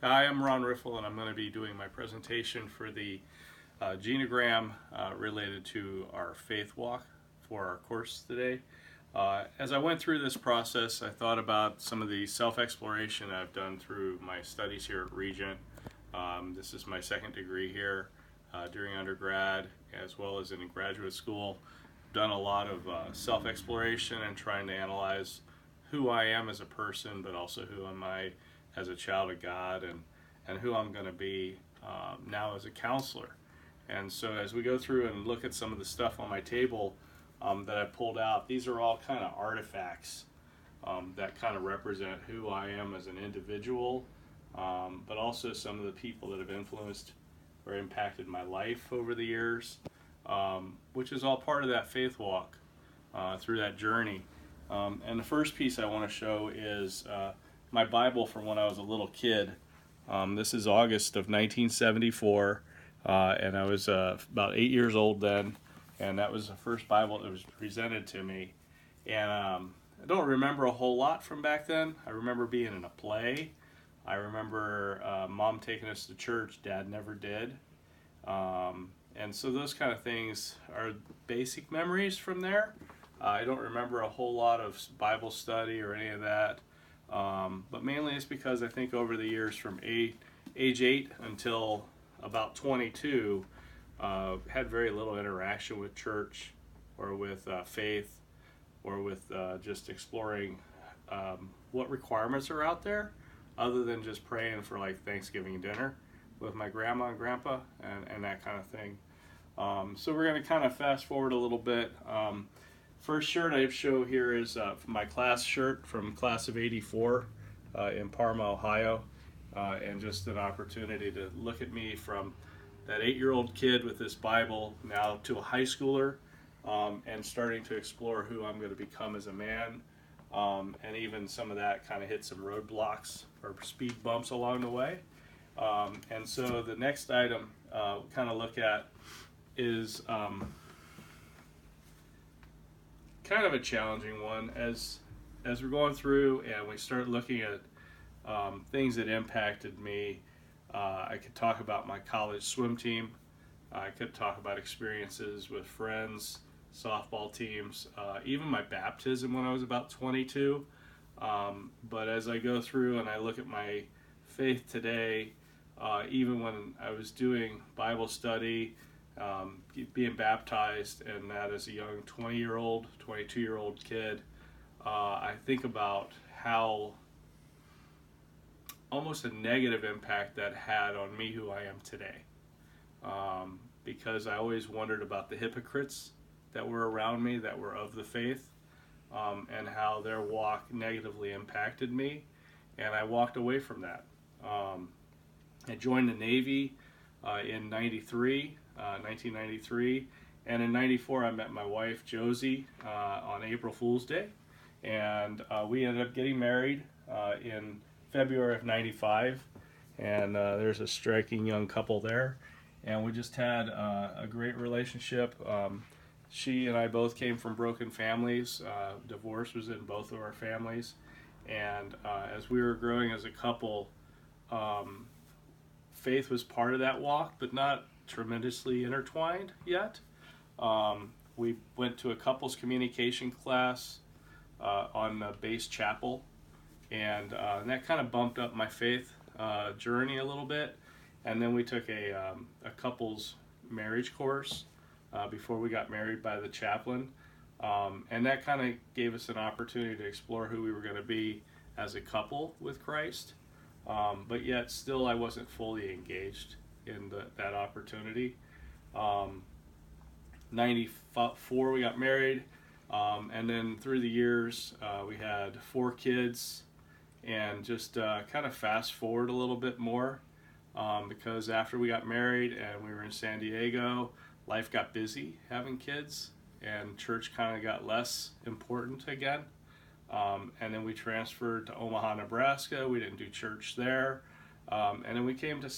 Hi, I'm Ron Riffle, and I'm going to be doing my presentation for the Genogram related to our faith walk for our course today. As I went through this process, I thought about some of the self-exploration I've done through my studies here at Regent. This is my second degree here during undergrad as well as in graduate school. I've done a lot of self-exploration and trying to analyze who I am as a person, but also who am I as a child of God, and who I'm going to be now as a counselor. And so as we go through and look at some of the stuff on my table that I pulled out, these are all kind of artifacts that kind of represent who I am as an individual, but also some of the people that have influenced or impacted my life over the years, which is all part of that faith walk through that journey. And the first piece I want to show is my Bible from when I was a little kid. This is August of 1974, and I was about 8 years old then, and that was the first Bible that was presented to me. And I don't remember a whole lot from back then. I remember being in a play. I remember Mom taking us to church. Dad never did. And so those kind of things are basic memories from there. I don't remember a whole lot of Bible study or any of that. But mainly it's because I think over the years from age 8 until about 22, had very little interaction with church or with faith or with just exploring what requirements are out there other than just praying for like Thanksgiving dinner with my grandma and grandpa and that kind of thing. So we're going to kind of fast forward a little bit. First shirt I show here is my class shirt from class of '84 in Parma, Ohio, and just an opportunity to look at me from that 8-year-old kid with this Bible now to a high schooler, and starting to explore who I'm going to become as a man, and even some of that kind of hit some roadblocks or speed bumps along the way. And so the next item kind of look at is kind of a challenging one as we're going through and we start looking at things that impacted me. I could talk about my college swim team. I could talk about experiences with friends, softball teams, even my baptism when I was about 22. But as I go through and I look at my faith today, even when I was doing Bible study, being baptized, and that as a young 20-year-old, 22-year-old kid, I think about how almost a negative impact that had on me who I am today. Because I always wondered about the hypocrites that were around me that were of the faith, and how their walk negatively impacted me, and I walked away from that. I joined the Navy in 1993, and in 94 I met my wife Josie on April Fool's Day, and we ended up getting married in February of 95, and there's a striking young couple there, and we just had a great relationship. She and I both came from broken families. Divorce was in both of our families, and as we were growing as a couple, faith was part of that walk, but not tremendously intertwined yet. We went to a couples communication class on Base Chapel, and that kind of bumped up my faith journey a little bit. And then we took a couples marriage course before we got married by the chaplain, and that kind of gave us an opportunity to explore who we were going to be as a couple with Christ. But yet still I wasn't fully engaged in that opportunity. 94 we got married, and then through the years we had 4 kids, and just kind of fast forward a little bit more, because after we got married and we were in San Diego, life got busy having kids, and church kind of got less important again. And then we transferred to Omaha, Nebraska. We didn't do church there. And then we came to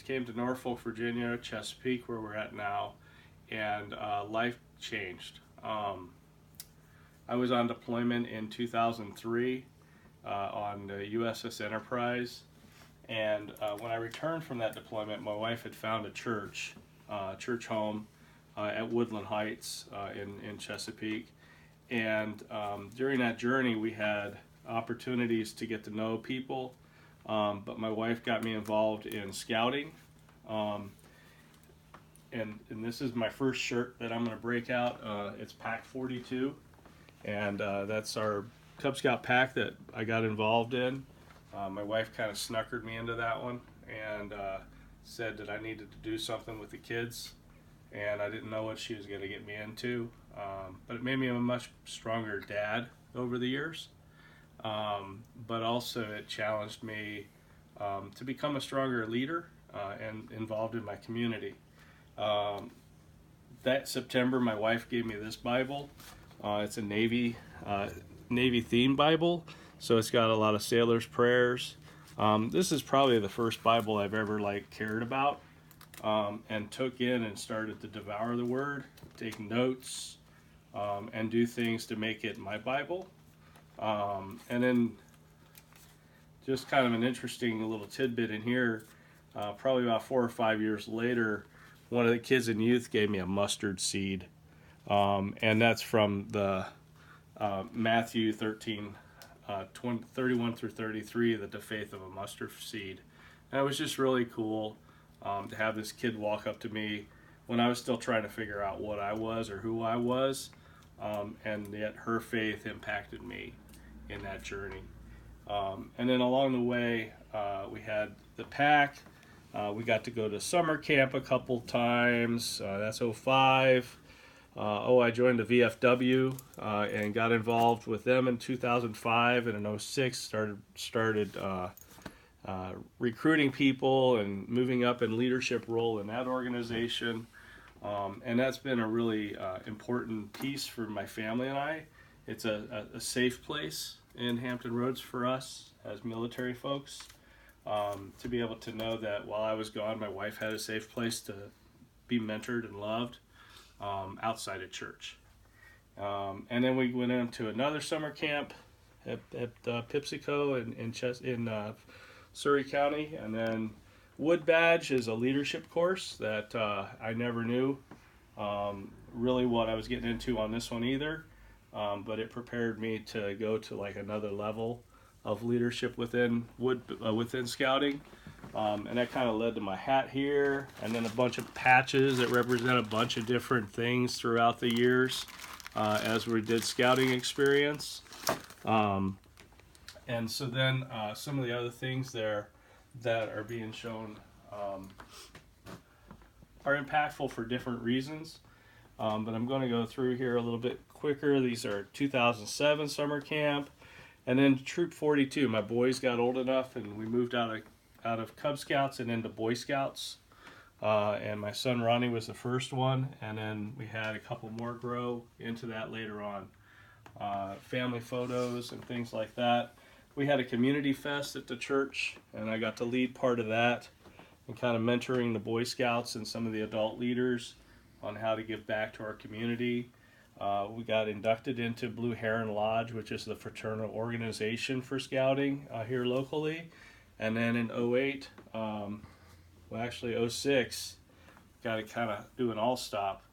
came to Norfolk, Virginia, Chesapeake, where we're at now, and life changed. I was on deployment in 2003 on the USS Enterprise, And when I returned from that deployment, my wife had found a church home at Woodland Heights in Chesapeake. And during that journey, we had opportunities to get to know people. But my wife got me involved in scouting. And this is my first shirt that I'm going to break out. It's Pack 42. And that's our Cub Scout pack that I got involved in. My wife kind of snuckered me into that one and said that I needed to do something with the kids. And I didn't know what she was going to get me into. But it made me a much stronger dad over the years. But also it challenged me to become a stronger leader and involved in my community. That September, my wife gave me this Bible. It's a Navy themed Bible, so it's got a lot of sailors' prayers. This is probably the first Bible I've ever cared about, and took in and started to devour the Word, take notes, and do things to make it my Bible. And then just kind of an interesting little tidbit in here, probably about 4 or 5 years later, one of the kids in youth gave me a mustard seed. And that's from the Matthew 13, 31 through 33, the faith of a mustard seed. And it was just really cool to have this kid walk up to me when I was still trying to figure out what I was or who I was. And yet her faith impacted me in that journey. And then along the way, we had the pack. We got to go to summer camp a couple times. That's 05. I joined the VFW and got involved with them in 2005, and in 06 started recruiting people and moving up in leadership role in that organization. And that's been a really important piece for my family and I. It's a safe place in Hampton Roads for us as military folks. To be able to know that while I was gone, my wife had a safe place to be mentored and loved outside of church. And then we went into another summer camp at Pipsico in Surrey County. And then Wood Badge is a leadership course that I never knew really what I was getting into on this one either. But it prepared me to go to another level of leadership within scouting, and that kind of led to my hat here, and then a bunch of patches that represent a bunch of different things throughout the years as we did scouting experience. And so then some of the other things there that are being shown are impactful for different reasons, but I'm going to go through here a little bit quicker. These are 2007 summer camp. And then Troop 42, my boys got old enough and we moved out of Cub Scouts and into Boy Scouts. And my son Ronnie was the first one, and then we had a couple more grow into that later on. Family photos and things like that. We had a community fest at the church, and I got to lead part of that and kind of mentoring the Boy Scouts and some of the adult leaders on how to give back to our community. We got inducted into Blue Heron Lodge, which is the fraternal organization for scouting here locally. And then in 08, actually 06, got to kind of do an all-stop.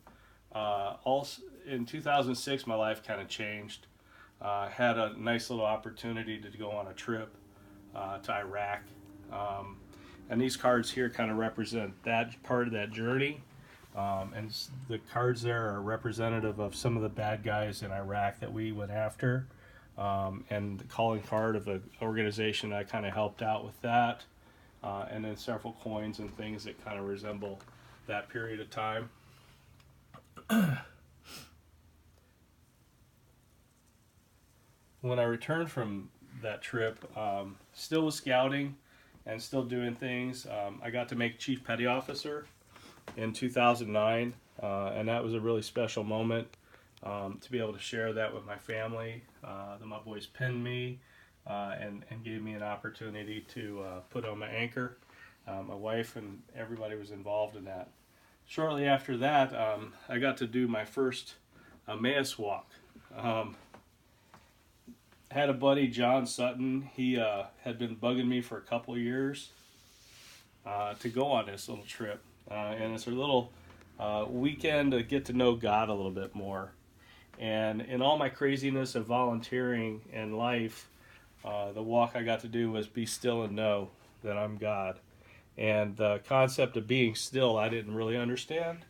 In 2006, my life kind of changed. Had a nice little opportunity to go on a trip to Iraq. And these cards here kind of represent that part of that journey. And the cards there are representative of some of the bad guys in Iraq that we went after. And the calling card of an organization I kind of helped out with that. And then several coins and things that kind of resemble that period of time. When I returned from that trip, still was scouting and still doing things. I got to make Chief Petty Officer in 2009, and that was a really special moment to be able to share that with my family. My boys pinned me and gave me an opportunity to put on my anchor. My wife and everybody was involved in that. Shortly after that, I got to do my first Emmaus walk. had a buddy, John Sutton. He had been bugging me for a couple years to go on this little trip. And it's a little weekend to get to know God a little bit more. And in all my craziness of volunteering and life, the walk I got to do was be still and know that I'm God. And the concept of being still, I didn't really understand.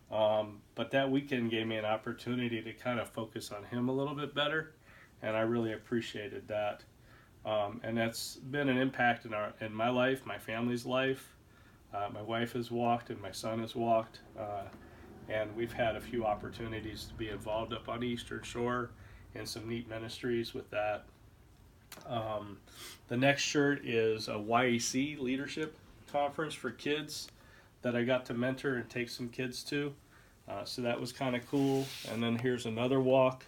But that weekend gave me an opportunity to kind of focus on Him a little bit better, and I really appreciated that. And that's been an impact in my life, my family's life. My wife has walked, and my son has walked, and we've had a few opportunities to be involved up on the Eastern Shore in some neat ministries with that. The next shirt is a YEC leadership conference for kids that I got to mentor and take some kids to. So that was kind of cool. And then here's another walk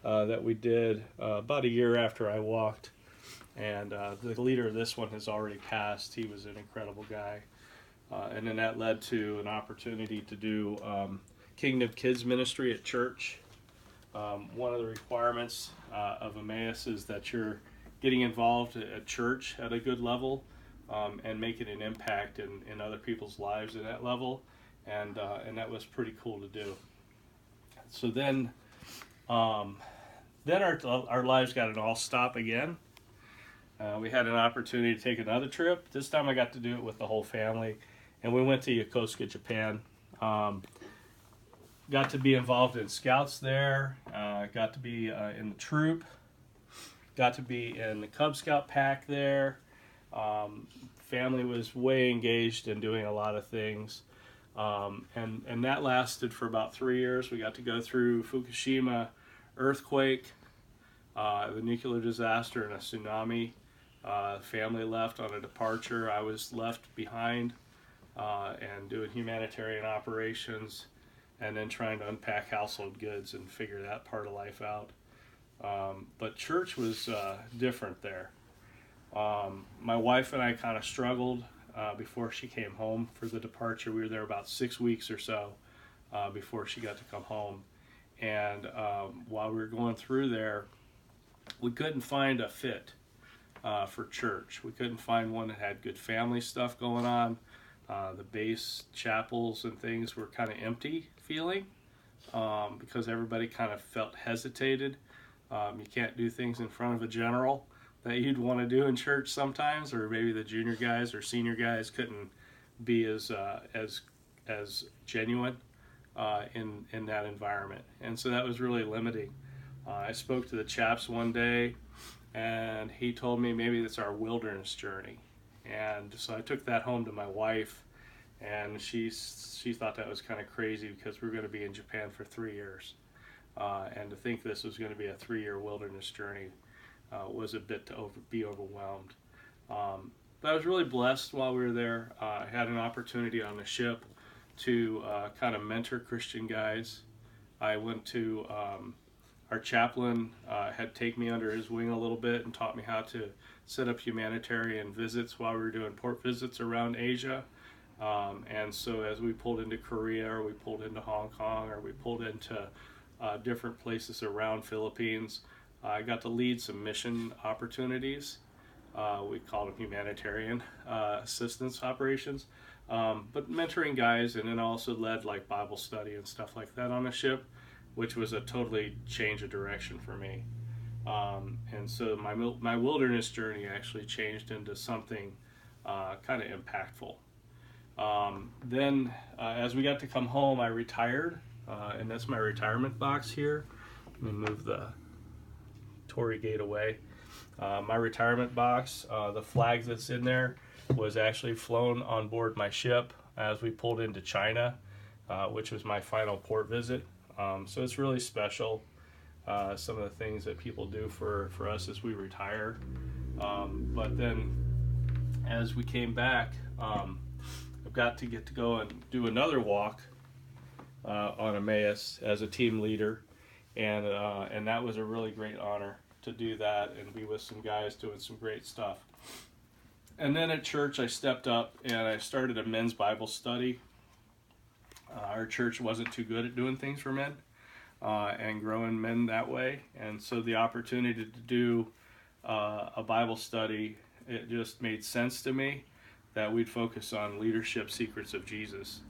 that we did about a year after I walked. And the leader of this one has already passed. He was an incredible guy. And then that led to an opportunity to do Kingdom Kids Ministry at church. One of the requirements of Emmaus is that you're getting involved at church at a good level and making an impact in other people's lives at that level. And that was pretty cool to do. So then our lives got an all stop again. We had an opportunity to take another trip. This time I got to do it with the whole family, and we went to Yokosuka, Japan. Got to be involved in scouts there. Got to be in the troop. Got to be in the Cub Scout pack there. Family was way engaged in doing a lot of things. And that lasted for about 3 years. We got to go through Fukushima earthquake, the nuclear disaster, and a tsunami. Family left on a departure. I was left behind and doing humanitarian operations, and then trying to unpack household goods and figure that part of life out. But church was different there. My wife and I kind of struggled before she came home for the departure. We were there about 6 weeks or so before she got to come home. And while we were going through there, we couldn't find a fit for church. We couldn't find one that had good family stuff going on. The base chapels and things were kind of empty feeling because everybody kind of felt hesitated. You can't do things in front of a general that you'd want to do in church sometimes, or maybe the junior guys or senior guys couldn't be as genuine in that environment, and so that was really limiting. I spoke to the chaps one day, and he told me maybe it's our wilderness journey, and so I took that home to my wife, and she thought that was kind of crazy because we're going to be in Japan for 3 years, and to think this was going to be a 3-year wilderness journey was a bit to be overwhelmed. But I was really blessed while we were there. I had an opportunity on the ship to kind of mentor Christian guys. I went to, our chaplain had taken me under his wing a little bit and taught me how to set up humanitarian visits while we were doing port visits around Asia. And so as we pulled into Korea, or we pulled into Hong Kong, or we pulled into different places around Philippines, I got to lead some mission opportunities. We called them humanitarian assistance operations. But mentoring guys, and then also led like Bible study and stuff like that on the ship, which was a totally change of direction for me. And so my wilderness journey actually changed into something kind of impactful. Then as we got to come home, I retired, and that's my retirement box here. Let me move the Torii gate away. My retirement box, the flag that's in there was actually flown on board my ship as we pulled into China, which was my final port visit. So it's really special, some of the things that people do for us as we retire. But then as we came back, I've got to get to go and do another walk on Emmaus as a team leader, and that was a really great honor to do that and be with some guys doing some great stuff. And then at church, I stepped up and I started a men's Bible study. Our church wasn't too good at doing things for men, and growing men that way. And so the opportunity to do a Bible study, it just made sense to me that we'd focus on leadership secrets of Jesus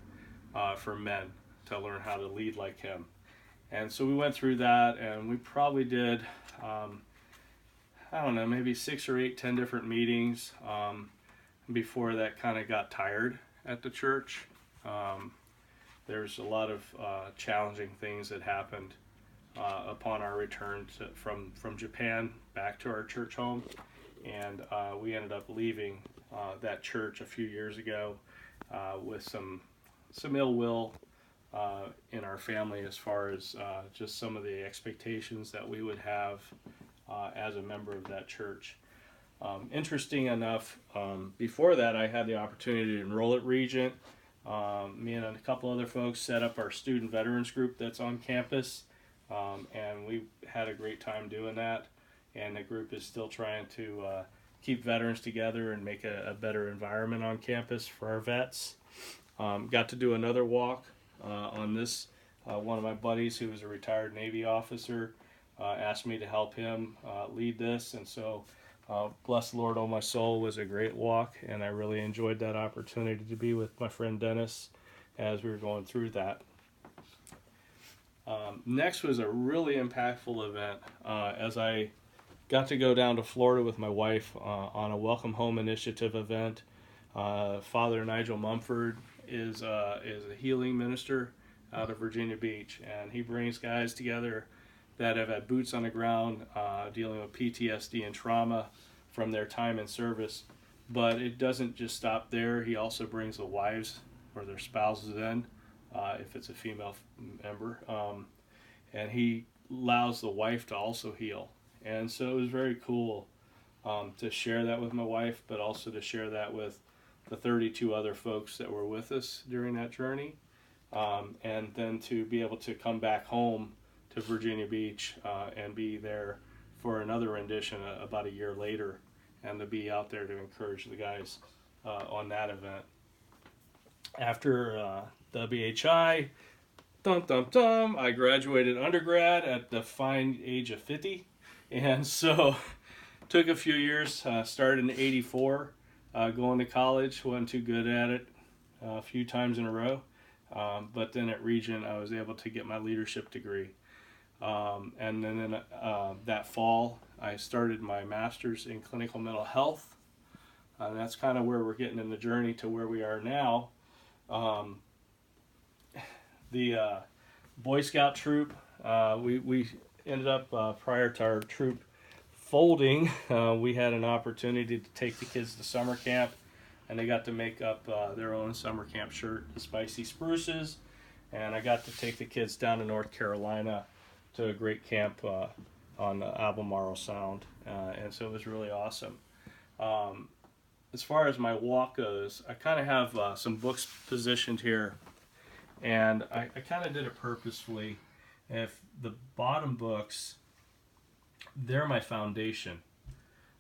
for men to learn how to lead like him. And so we went through that, and we probably did, I don't know, maybe 6 or 8, 10 different meetings before that kind of got tired at the church. There's a lot of challenging things that happened upon our return from Japan back to our church home, and we ended up leaving that church a few years ago with some ill will in our family as far as just some of the expectations that we would have as a member of that church. Interesting enough, before that I had the opportunity to enroll at Regent. Me and a couple other folks set up our student veterans group that's on campus, and we had a great time doing that, and the group is still trying to keep veterans together and make a better environment on campus for our vets. Got to do another walk on this. One of my buddies who was a retired Navy officer asked me to help him lead this, and so Bless the Lord, Oh My Soul was a great walk, and I really enjoyed that opportunity to be with my friend Dennis as we were going through that. Next was a really impactful event as I got to go down to Florida with my wife on a Welcome Home Initiative event. Father Nigel Mumford is a healing minister out of Virginia Beach, and he brings guys together that have had boots on the ground dealing with PTSD and trauma from their time in service. But it doesn't just stop there. He also brings the wives or their spouses in, if it's a female member. And he allows the wife to also heal. And so it was very cool to share that with my wife, but also to share that with the 32 other folks that were with us during that journey. And then to be able to come back home to Virginia Beach and be there for another rendition about a year later, and to be out there to encourage the guys on that event. After WHI, I graduated undergrad at the fine age of 50, and so took a few years, started in 84, going to college, wasn't too good at it a few times in a row, but then at Regent I was able to get my leadership degree. And then in that fall, I started my master's in clinical mental health. And that's kind of where we're getting in the journey to where we are now. The Boy Scout troop, we ended up, prior to our troop folding, we had an opportunity to take the kids to summer camp, and they got to make up their own summer camp shirt, the Spicy Spruces, and I got to take the kids down to North Carolina to a great camp on Albemarle Sound, and so it was really awesome. As far as my walk goes, I kind of have some books positioned here, and I kind of did it purposefully. If the bottom books, they're my foundation.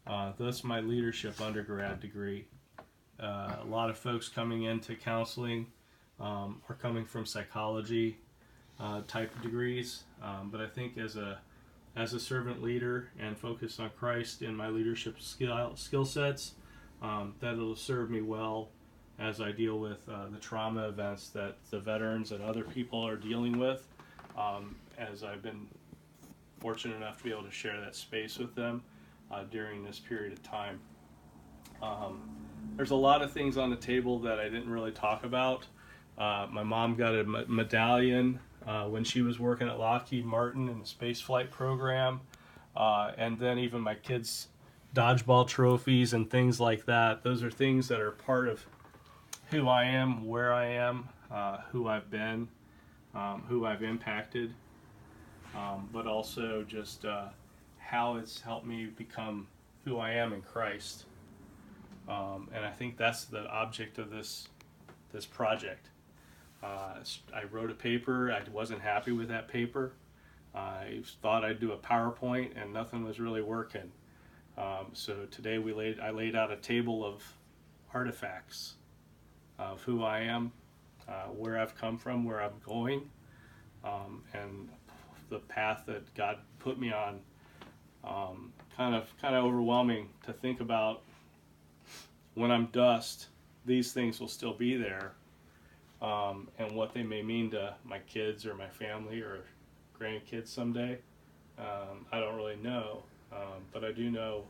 That's my leadership undergrad degree. A lot of folks coming into counseling are coming from psychology type of degrees, but I think as a servant leader and focused on Christ in my leadership skill sets, that'll serve me well as I deal with the trauma events that the veterans and other people are dealing with, as I've been fortunate enough to be able to share that space with them during this period of time. There's a lot of things on the table that I didn't really talk about. My mom got a medallion when she was working at Lockheed Martin in the space flight program, and then even my kids' dodgeball trophies and things like that. Those are things that are part of who I am, where I am, who I've been, who I've impacted, but also just how it's helped me become who I am in Christ. And I think that's the object of this project. I wrote a paper. I wasn't happy with that paper. I thought I'd do a PowerPoint, and nothing was really working. So today I laid out a table of artifacts of who I am, where I've come from, where I'm going, and the path that God put me on. Kind of overwhelming to think about. When I'm dust, these things will still be there, and what they may mean to my kids or my family or grandkids someday. I don't really know, but I do know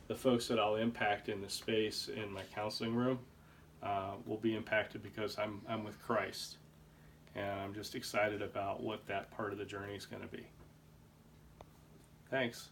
the folks that I'll impact in the space in my counseling room will be impacted because I'm with Christ, and I'm just excited about what that part of the journey is going to be. Thanks.